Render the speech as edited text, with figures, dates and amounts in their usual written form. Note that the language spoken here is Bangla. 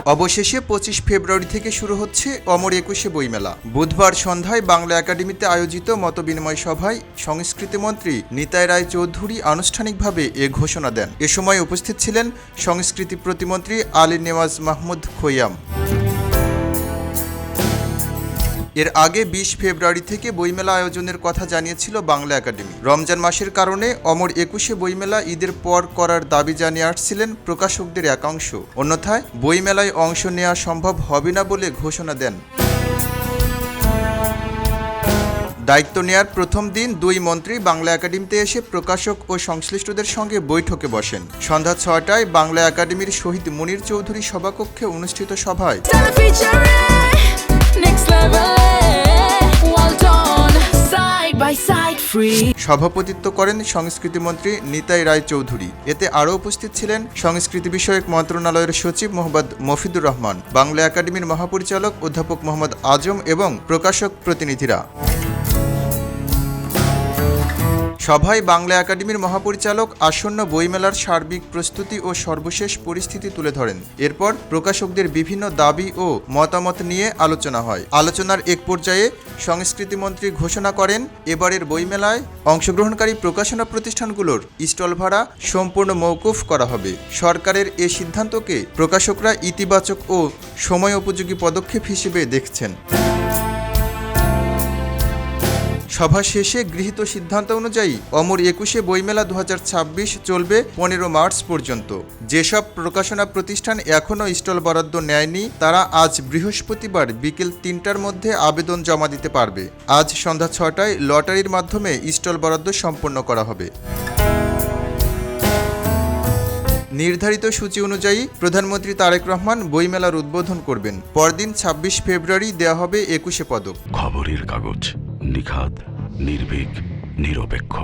অবশেষে 25 ফেব্রুয়ারি থেকে শুরু হচ্ছে অমর একুশে বইমেলা। বুধবার সন্ধ্যায় বাংলা একাডেমিতে আয়োজিত মতবিনিময় সভায় সংস্কৃতিমন্ত্রী নিতাই রায় চৌধুরী আনুষ্ঠানিকভাবে এ ঘোষণা দেন। এ সময় উপস্থিত ছিলেন সংস্কৃতি প্রতিমন্ত্রী আলী নেওয়াজ মাহমুদ খৈয়াম। এর আগে 20 ফেব্রুয়ারি থেকে বইমেলা আয়োজনের কথা জানিয়েছিল বাংলা একাডেমি। রমজান মাসের কারণে অমর একুশে বইমেলা ঈদের পর করার দাবি জানিয়ে আসছিলেন প্রকাশকদের একাংশ। অন্যথায় বইমেলায় অংশ নেওয়া সম্ভব হবে না বলে ঘোষণা দেন। দায়িত্ব নেয়ার প্রথম দিন দুই মন্ত্রী বাংলা একাডেমিতে এসে প্রকাশক ও সংশ্লিষ্টদের সঙ্গে বৈঠকে বসেন। সন্ধ্যা 6টায় বাংলা একাডেমির শহীদ মুনীর চৌধুরী সভাকক্ষে অনুষ্ঠিত সভায় সভাপতিত্ব করেন সংস্কৃতিমন্ত্রী নিতাই রায় চৌধুরী। এতে আরও উপস্থিত ছিলেন সংস্কৃতি বিষয়ক মন্ত্রণালয়ের সচিব মোহাম্মদ মফিদুর রহমান, বাংলা একাডেমির মহাপরিচালক অধ্যাপক মোহাম্মদ আজম এবং প্রকাশক প্রতিনিধিরা। সভায় বাংলা একাডেমির মহাপরিচালক আসন্ন বইমেলার সার্বিক প্রস্তুতি ও সর্বশেষ পরিস্থিতি তুলে ধরেন। এরপর প্রকাশকদের বিভিন্ন দাবি ও মতামত নিয়ে আলোচনা হয়। আলোচনার এক পর্যায়ে সংস্কৃতিমন্ত্রী ঘোষণা করেন, এবারের বইমেলায় অংশগ্রহণকারী প্রকাশনা প্রতিষ্ঠানগুলোর স্টল ভাড়া সম্পূর্ণ মওকুফ করা হবে। সরকারের এ সিদ্ধান্তকে প্রকাশকরা ইতিবাচক ও সময় উপযোগী পদক্ষেপ হিসেবে দেখছেন। সভা শেষে গৃহীত সিদ্ধান্ত অনুযায়ী অমর একুশে বইমেলা 2026 চলবে 15 মার্চ পর্যন্ত। যেসব প্রকাশনা প্রতিষ্ঠান এখনও স্টল বরাদ্দ নেয়নি তারা আজ বৃহস্পতিবার বিকেল 3টার মধ্যে আবেদন জমা দিতে পারবে। আজ সন্ধ্যা 6টায় লটারির মাধ্যমে স্টল বরাদ্দ সম্পন্ন করা হবে। নির্ধারিত সূচি অনুযায়ী প্রধানমন্ত্রী তারেক রহমান বইমেলার উদ্বোধন করবেন। পরদিন 26 ফেব্রুয়ারি দেয়া হবে একুশে পদক। খবরের কাগজ, নিখাদ, নির্ভীক, নিরপেক্ষ।